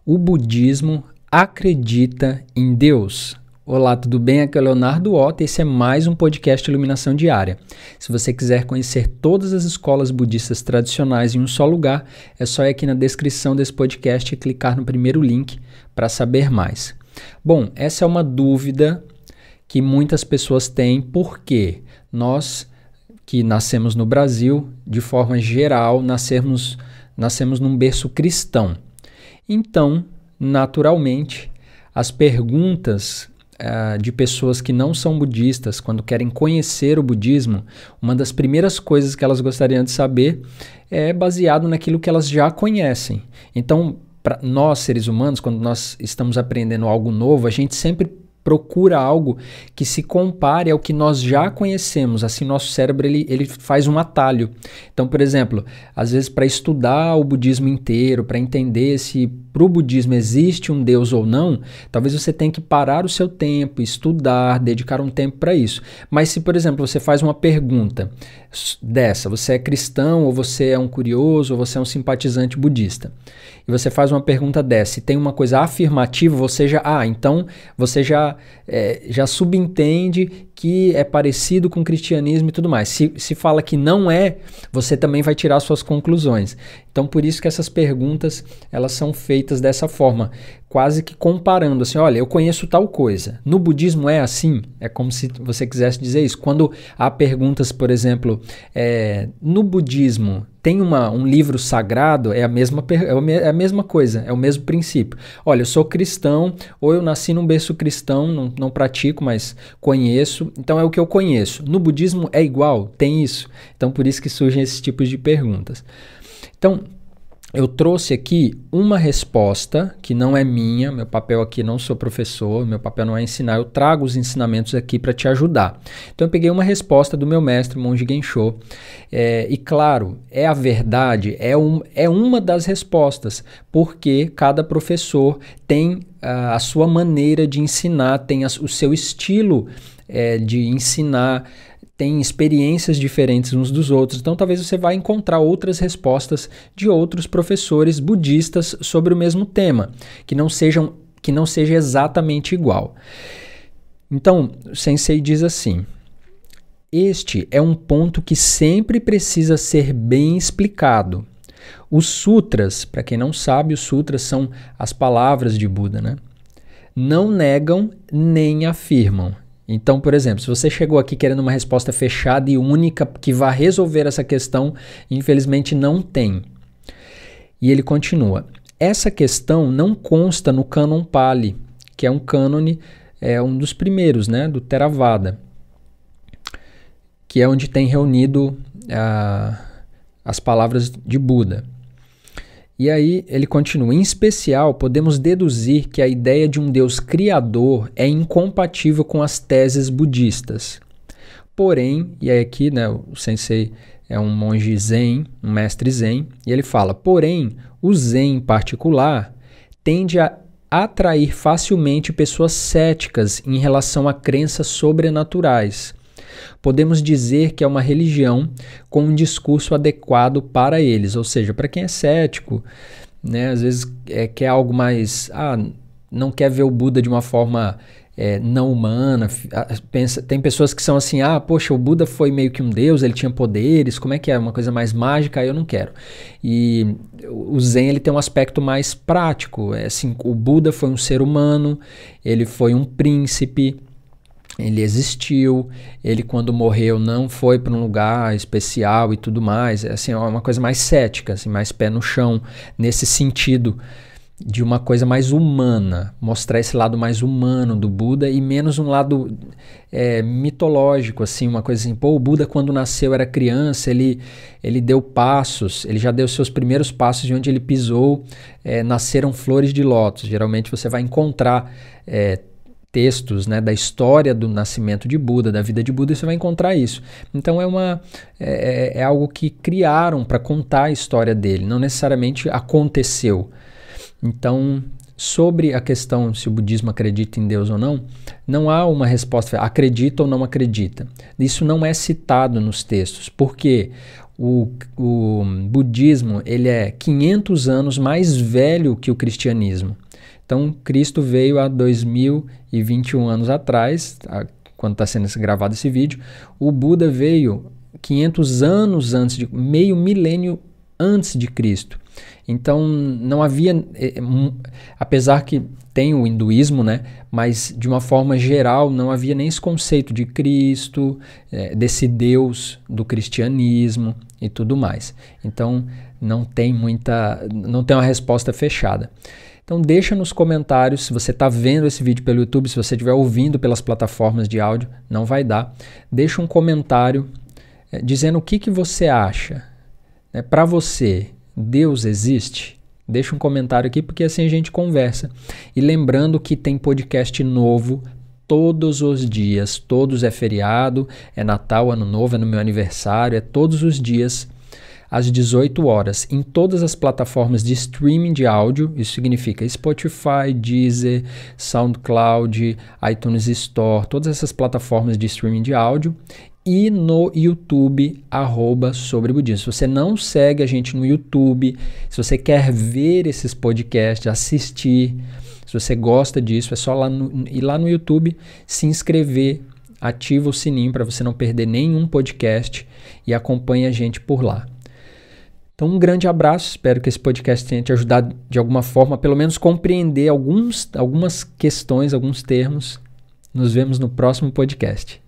O budismo acredita em Deus? Olá, tudo bem? Aqui é o Leonardo Ota e esse é mais um podcast Iluminação Diária. Se você quiser conhecer todas as escolas budistas tradicionais em um só lugar, é só ir aqui na descrição desse podcast e clicar no primeiro link para saber mais. Bom, essa é uma dúvida que muitas pessoas têm, porque nós que nascemos no Brasil, de forma geral, nascemos num berço cristão. Então, naturalmente, as perguntas de pessoas que não são budistas, quando querem conhecer o budismo, uma das primeiras coisas que elas gostariam de saber é baseado naquilo que elas já conhecem. Então, para nós, seres humanos, quando nós estamos aprendendo algo novo, a gente sempre procura algo que se compare ao que nós já conhecemos. Assim, nosso cérebro ele faz um atalho. Então, por exemplo, às vezes para estudar o budismo inteiro, para entender se para o budismo existe um Deus ou não, talvez você tenha que parar o seu tempo, estudar, dedicar um tempo para isso. Mas se, por exemplo, você faz uma pergunta dessa, você é cristão, ou você é um curioso, ou você é um simpatizante budista, e você faz uma pergunta dessa e tem uma coisa afirmativa, então você já subentende que é parecido com o cristianismo e tudo mais. Se fala que não é, você também vai tirar suas conclusões. Então, por isso que essas perguntas, elas são feitas dessa forma, quase que comparando, assim, olha, eu conheço tal coisa. No budismo é assim? É como se você quisesse dizer isso. Quando há perguntas, por exemplo, no budismo tem um livro sagrado, é a mesma coisa, é o mesmo princípio. Olha, eu sou cristão, ou eu nasci num berço cristão, não pratico, mas conheço, então é o que eu conheço. No budismo é igual? Tem isso? Então, por isso que surgem esses tipos de perguntas. Então, eu trouxe aqui uma resposta que não é minha, meu papel aqui, não sou professor, meu papel não é ensinar, eu trago os ensinamentos aqui para te ajudar. Então eu peguei uma resposta do meu mestre, Monge Gensho, e claro, é a verdade, é uma das respostas, porque cada professor tem a sua maneira de ensinar, tem o seu estilo de ensinar, tem experiências diferentes uns dos outros, então talvez você vá encontrar outras respostas de outros professores budistas sobre o mesmo tema, que não seja exatamente igual. Então, o Sensei diz assim: este é um ponto que sempre precisa ser bem explicado. Os sutras, para quem não sabe, os sutras são as palavras de Buda, né? Não negam nem afirmam. Então, por exemplo, se você chegou aqui querendo uma resposta fechada e única que vá resolver essa questão, infelizmente não tem. E ele continua: essa questão não consta no Cânon Pali, que é um cânone, um dos primeiros, né, do Theravada, que é onde tem reunido as palavras de Buda. E aí ele continua: em especial, podemos deduzir que a ideia de um Deus criador é incompatível com as teses budistas. Porém, e aí aqui, né, o Sensei é um monge zen, um mestre zen, e ele fala: porém, o zen em particular tende a atrair facilmente pessoas céticas em relação a crenças sobrenaturais. Podemos dizer que é uma religião com um discurso adequado para eles, ou seja, para quem é cético, né, às vezes quer algo mais, não quer ver o Buda de uma forma não humana, tem pessoas que são assim, poxa, o Buda foi meio que um deus, ele tinha poderes, como é que é, uma coisa mais mágica, aí eu não quero. E o Zen, ele tem um aspecto mais prático, assim, o Buda foi um ser humano, ele foi um príncipe, ele existiu, ele quando morreu não foi para um lugar especial e tudo mais, assim, é uma coisa mais cética, assim, mais pé no chão, nesse sentido de uma coisa mais humana, mostrar esse lado mais humano do Buda e menos um lado mitológico, assim, uma coisa assim, o Buda quando nasceu era criança, ele deu passos, ele já deu seus primeiros passos de onde ele pisou, nasceram flores de lótus. Geralmente você vai encontrar textos, né, da história do nascimento de Buda, da vida de Buda, e você vai encontrar isso. Então é algo que criaram para contar a história dele, não necessariamente aconteceu. Então sobre a questão se o budismo acredita em Deus ou não, não há uma resposta, acredita ou não acredita. Isso não é citado nos textos, porque o budismo ele é 500 anos mais velho que o cristianismo. Então, Cristo veio há 2021 anos atrás, quando está sendo gravado esse vídeo. O Buda veio 500 anos antes, meio milênio antes de Cristo. Então, não havia, apesar que tem o hinduísmo, né, mas de uma forma geral não havia nem esse conceito de Cristo, desse Deus do cristianismo e tudo mais. Então, não tem uma resposta fechada. Então deixa nos comentários, se você está vendo esse vídeo pelo YouTube, se você estiver ouvindo pelas plataformas de áudio, não vai dar. Deixa um comentário dizendo o que você acha. Para você, Deus existe? Deixa um comentário aqui, porque assim a gente conversa. E lembrando que tem podcast novo todos os dias. Todos é feriado, é Natal, Ano Novo, é no meu aniversário, é todos os dias às 18 horas, em todas as plataformas de streaming de áudio. Isso significa Spotify, Deezer, SoundCloud, iTunes Store, todas essas plataformas de streaming de áudio, e no YouTube, @sobrebudismo. Se você não segue a gente no YouTube, se você quer ver esses podcasts, assistir, se você gosta disso, é só ir lá no YouTube, se inscrever, ativa o sininho para você não perder nenhum podcast e acompanhe a gente por lá. Então, um grande abraço, espero que esse podcast tenha te ajudado de alguma forma, pelo menos compreender algumas questões, alguns termos. Nos vemos no próximo podcast.